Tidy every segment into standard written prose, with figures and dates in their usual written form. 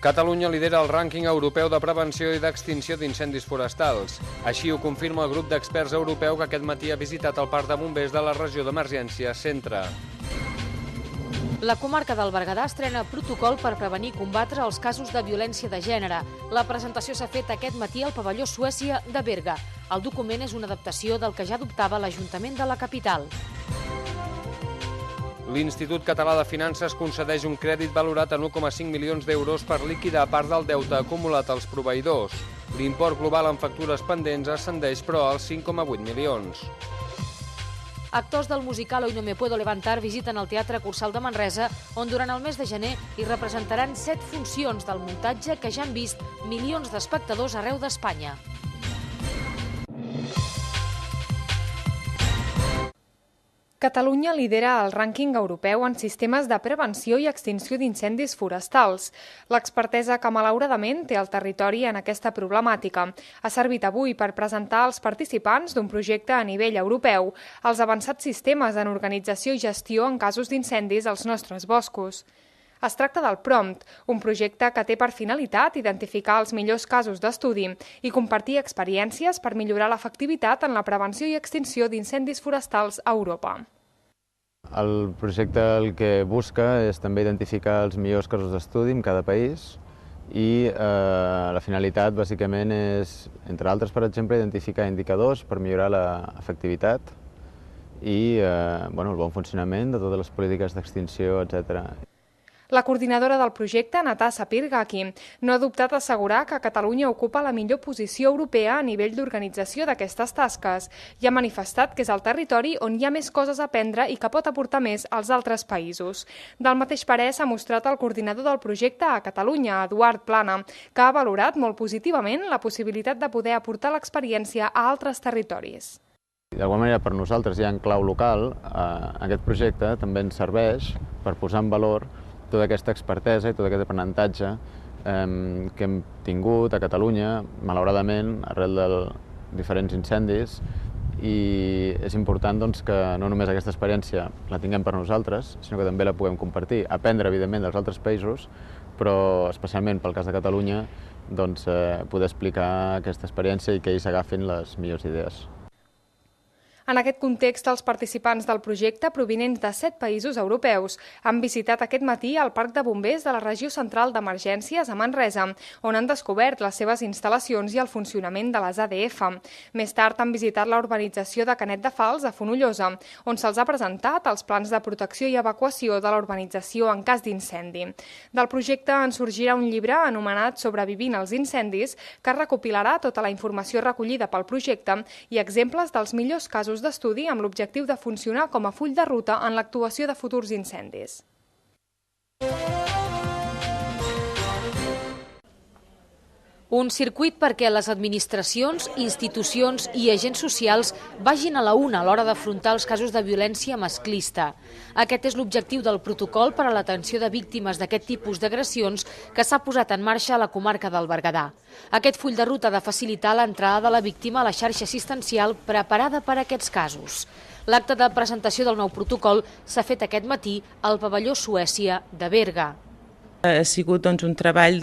Catalunya lidera el rànquing europeu de prevenció i d'extinció d'incendis forestals. Així ho confirma el grup d'experts europeu que aquest matí ha visitat el parc de bombers de la regió d'emergència Centre. La comarca del Berguedà estrena protocol per prevenir i combatre els casos de violència de gènere. La presentació s'ha fet aquest matí al pavelló Suècia de Berga. El document és una adaptació del que ja adoptava l'Ajuntament de la capital. L'Institut Català de Finances concedeix un crèdit valorat en 1,5 milions d'euros per liquidar part del deute acumulat als proveïdors. L'import global en factures pendents ascendeix, però, als 5,8 milions. Actors del musical Hoy no me puedo levantar visiten el Teatre Cursal de Manresa, on durant el mes de gener hi representaran 7 funcions del muntatge que ja han vist milions d'espectadors arreu d'Espanya. Catalunya lidera el rànquing europeu en sistemes de prevenció i extinció d'incendis forestals. L'expertesa que malauradament té el territori en aquesta problemàtica ha servit avui per presentar als participants d'un projecte a nivell europeu els avançats sistemes en organització i gestió en casos d'incendis als nostres boscos. Es tracta del PROMPT, un projecte que té per finalitat identificar els millors casos d'estudi i compartir experiències per millorar l'efectivitat en la prevenció i extinció d'incendis forestals a Europa. El projecte el que busca és també identificar els millors casos d'estudi en cada país i la finalitat bàsicament és, entre altres, per exemple, identificar indicadors per millorar l'efectivitat i el bon funcionament de totes les polítiques d'extinció, etc. La coordinadora del projecte, Natasa Pirgaki, no ha dubtat a assegurar que Catalunya ocupa la millor posició europea a nivell d'organització d'aquestes tasques i ha manifestat que és el territori on hi ha més coses a aprendre i que pot aportar més als altres països. Del mateix parer s'ha mostrat el coordinador del projecte a Catalunya, Eduard Plana, que ha valorat molt positivament la possibilitat de poder aportar l'experiència a altres territoris. D'alguna manera, per nosaltres, ja en clau local, aquest projecte també ens serveix per posar en valor tota aquesta expertesa i tot aquest aprenentatge que hem tingut a Catalunya, malauradament, arrel de diferents incendis, i és important que no només aquesta experiència la tinguem per nosaltres, sinó que també la puguem compartir, aprendre, evidentment, dels altres països, però especialment pel cas de Catalunya, poder explicar aquesta experiència i que ells agafin les millors idees. En aquest context, els participants del projecte, provinents de 7 països europeus, han visitat aquest matí el Parc de Bombers de la Regió Central d'Emergències a Manresa, on han descobert les seves instal·lacions i el funcionament de les ADF. Més tard han visitat la urbanització de Canet de Fals, a Fonollosa, on se'ls ha presentat els plans de protecció i evacuació de la urbanització en cas d'incendi. Del projecte en sorgirà un llibre anomenat Sobrevivint als incendis, que recopilarà tota la informació recollida pel projecte i exemples dels millors casos d'estudi amb l'objectiu de funcionar com a full de ruta en l'actuació de futurs incendis. Un circuit perquè les administracions, institucions i agents socials vagin a la una a l'hora d'afrontar els casos de violència masclista. Aquest és l'objectiu del protocol per a l'atenció de víctimes d'aquest tipus d'agressions que s'ha posat en marxa a la comarca del Berguedà. Aquest full de ruta ha de facilitar l'entrada de la víctima a la xarxa assistencial preparada per a aquests casos. L'acte de presentació del nou protocol s'ha fet aquest matí al pavelló Suècia de Berga. Ha sigut un treball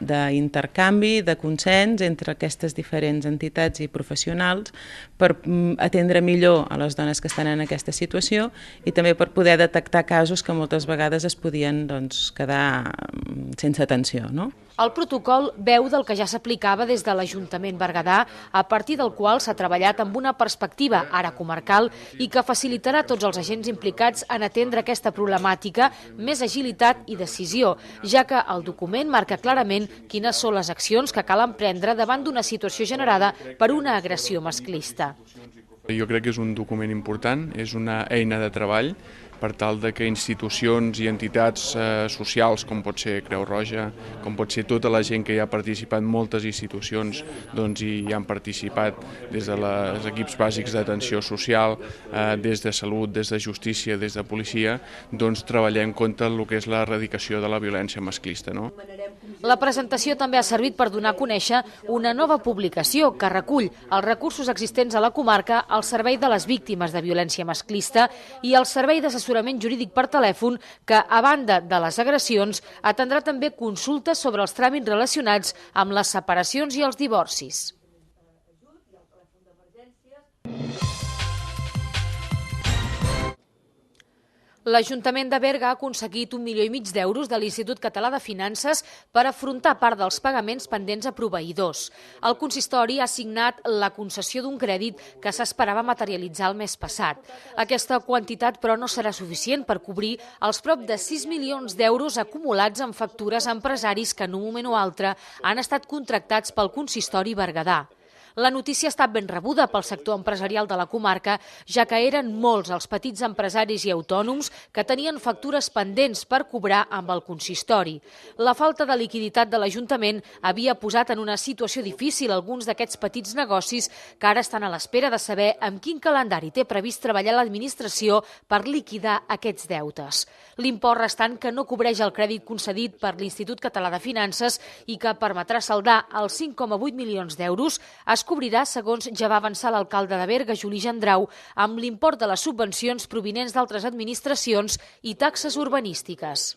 d'intercanvi, de consens entre aquestes diferents entitats i professionals per atendre millor a les dones que estan en aquesta situació i també per poder detectar casos que moltes vegades es podien quedar sense atenció. El protocol beu del que ja s'aplicava des de l'Ajuntament berguedà, a partir del qual s'ha treballat amb una perspectiva ara comarcal i que facilitarà a tots els agents implicats en atendre aquesta problemàtica més agilitat i decisió, ja que el document marca clarament quines són les accions que cal emprendre davant d'una situació generada per una agressió masclista. Jo crec que és un document important, és una eina de treball per tal que institucions i entitats socials, com pot ser Creu Roja, com pot ser tota la gent que hi ha participat, moltes institucions hi han participat, des dels equips bàsics d'atenció social, des de salut, des de justícia, des de policia, treballem contra el que és l'erradicació de la violència masclista. La presentació també ha servit per donar a conèixer una nova publicació que recull els recursos existents a la comarca al servei de les víctimes de violència masclista i al servei d'assessorament assessorament jurídic per telèfon que, a banda de les agressions, atendrà també consultes sobre els tràmits relacionats amb les separacions i els divorcis. L'Ajuntament de Berga ha aconseguit 1,5 milions d'euros de l'Institut Català de Finances per afrontar part dels pagaments pendents a proveïdors. El consistori ha signat la concessió d'un crèdit que s'esperava materialitzar el mes passat. Aquesta quantitat, però, no serà suficient per cobrir els prop de 6 milions d'euros acumulats en factures a empresaris que en un moment o altre han estat contractats pel consistori berguedà. La notícia ha estat ben rebuda pel sector empresarial de la comarca, ja que eren molts els petits empresaris i autònoms que tenien factures pendents per cobrar amb el consistori. La falta de liquiditat de l'Ajuntament havia posat en una situació difícil alguns d'aquests petits negocis que ara estan a l'espera de saber amb quin calendari té previst treballar l'administració per liquidar aquests deutes. L'import restant que no cobreix el crèdit concedit per l'Institut Català de Finances i que permetrà saldar els 5,8 milions d'euros es cobrirà, segons ja va avançar l'alcalde de Berga, Juli Gendrau, amb l'import de les subvencions provinents d'altres administracions i taxes urbanístiques.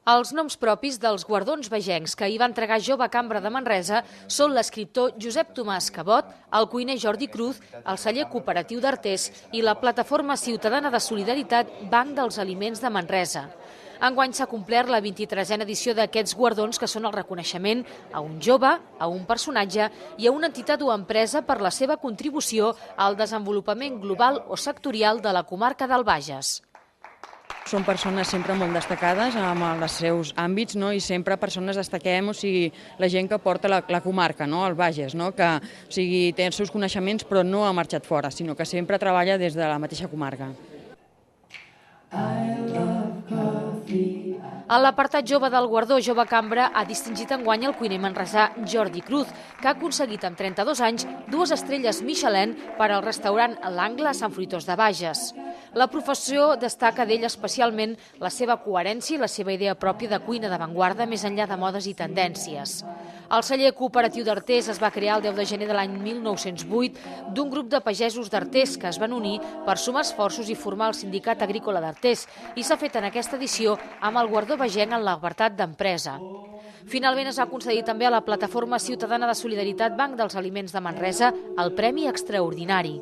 Els noms propis dels guardons vegencs que hi va entregar Jove Cambra de Manresa són l'escriptor Josep Tomàs Cabot, el cuiner Jordi Cruz, el celler cooperatiu d'Artés i la plataforma ciutadana de solidaritat Banc dels Aliments de Manresa. Enguany s'ha complert la 23a edició d'aquests guardons, que són el reconeixement a un jove, a un personatge i a una entitat o empresa per la seva contribució al desenvolupament global o sectorial de la comarca del Bages. Són persones sempre molt destacades en els seus àmbits, no? I sempre persones destaquem, o sigui, la gent que porta la comarca, no? El Bages, no? Que o sigui, té els seus coneixements però no ha marxat fora, sinó que sempre treballa des de la mateixa comarca. A l'apartat jove del guardó Jove Cambra ha distingit enguany el cuiner manresà Jordi Cruz, que ha aconseguit amb 32 anys 2 estrelles Michelin per al restaurant L'Angle a Sant Fruitós de Bages. La professió destaca d'ell especialment la seva coherència i la seva idea pròpia de cuina d'avantguarda més enllà de modes i tendències. El celler cooperatiu d'Artés es va crear el 10 de gener de l'any 1908 d'un grup de pagesos d'Artés que es van unir per sumar esforços i formar el Sindicat Agrícola d'Artés i s'ha fet en aquesta edició amb el guardó vegenc en l'apartat d'empresa. Finalment es va concedir també a la plataforma ciutadana de solidaritat Banc dels Aliments de Manresa el Premi Extraordinari.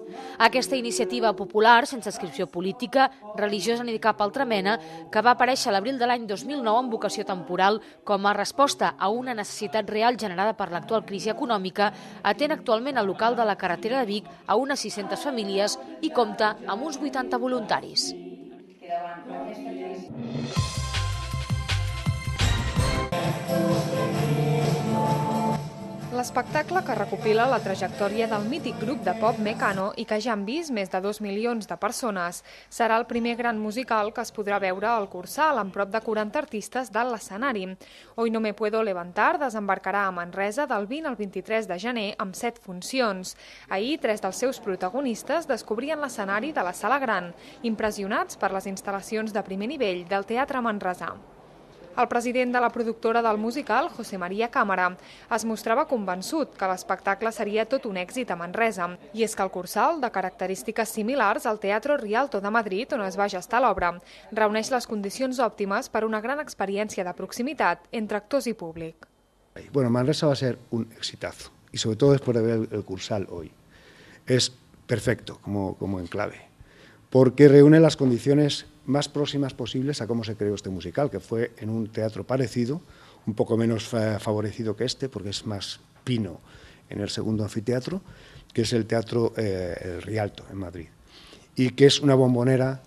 Aquesta iniciativa popular, sense inscripció política, religiosa ni de cap altra mena, que va aparèixer a l'abril de l'any 2009 amb vocació temporal com a resposta a una necessitat real generada per l'actual crisi econòmica, atén actualment al local de la carretera de Vic a unes 600 famílies i compta amb uns 80 voluntaris. L'espectacle que recopila la trajectòria del mític grup de pop Mecano i que ja han vist més de 2 milions de persones serà el primer gran musical que es podrà veure al Cursal amb prop de 40 artistes dalt l'escenari. Hoy no me puedo levantar desembarcarà a Manresa del 20 al 23 de gener amb 7 funcions. Ahir, 3 dels seus protagonistes descobrien l'escenari de la Sala Gran, impressionats per les instal·lacions de primer nivell del Teatre Manresà. El president de la productora del musical, José María Cámara, es mostrava convençut que l'espectacle seria tot un èxit a Manresa. I és que el Cursal, de característiques similars al Teatro Rialto de Madrid, on es va gestar l'obra, reuneix les condicions òptimes per una gran experiència de proximitat entre actors i públic. Bueno, Manresa va a ser un exitazo, y sobre todo después de ver el Cursal hoy. Es perfecto como enclave, porque reúne las condiciones más próximas posibles a cómo se creó este musical, que fue en un teatro parecido, un poco menos favorecido que este, porque es más pino en el segundo anfiteatro, que es el Teatro el Rialto en Madrid, y que es una bombonera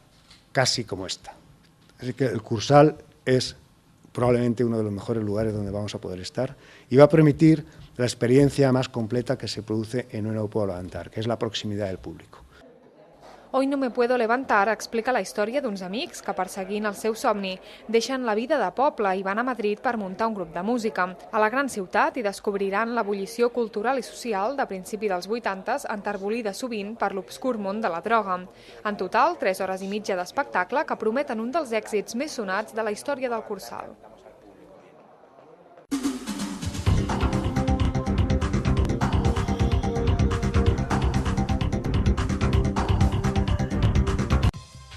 casi como esta. Así que el Cursal es probablemente uno de los mejores lugares donde vamos a poder estar y va a permitir la experiencia más completa que se produce en un No Puedo Levantar, que es la proximidad del público. Hoy no me puedo levantar explica la història d'uns amics que, perseguint el seu somni, deixen la vida de poble i van a Madrid per muntar un grup de música. A la gran ciutat hi descobriran l'ebullició cultural i social de principi dels 80s, enterbolida sovint per l'obscur món de la droga. En total, 3 hores i mitja d'espectacle que prometen un dels èxits més sonats de la història del Cursal.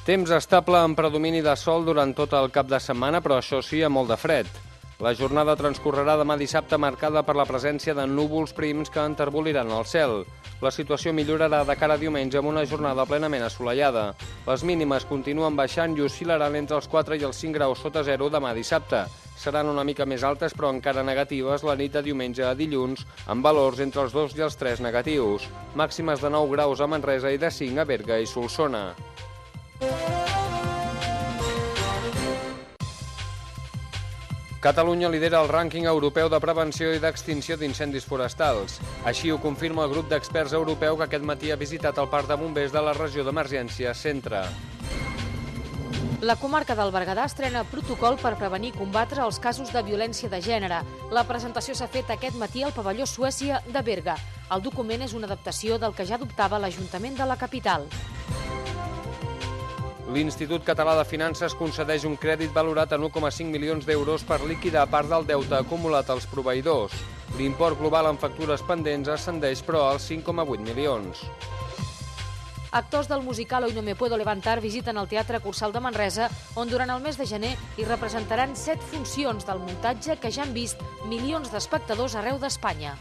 Temps estable amb predomini de sol durant tot el cap de setmana, però això sí, amb molt de fred. La jornada transcorrerà demà dissabte marcada per la presència de núvols prims que enterboliran el cel. La situació millorarà de cara a diumenge amb una jornada plenament assolellada. Les mínimes continuen baixant i oscil·laran entre els 4 i els 5 graus sota zero demà dissabte. Seran una mica més altes, però encara negatives la nit de diumenge a dilluns, amb valors entre els 2 i els 3 negatius. Màximes de 9 graus a Manresa i de 5 a Berga i Solsona. Catalunya lidera el rànquing europeu de prevenció i d'extinció d'incendis forestals. Així ho confirma el grup d'experts europeu que aquest matí ha visitat el parc de bombers de la regió d'emergència Centre. La comarca del Berguedà estrena protocol per prevenir i combatre els casos de violència de gènere. La presentació s'ha fet aquest matí al pavelló Suècia de Berga. El document és una adaptació del que ja adoptava l'Ajuntament de la capital. L'Institut Català de Finances concedeix un crèdit valorat en 1,5 milions d'euros per liquidar part del deute acumulat als proveïdors. L'import global en factures pendents ascendeix, però, als 5,8 milions. Actors del musical Hoy no me puedo levantar visiten el Teatre Cursal de Manresa, on durant el mes de gener hi representaran 7 funcions del muntatge que ja han vist milions d'espectadors arreu d'Espanya.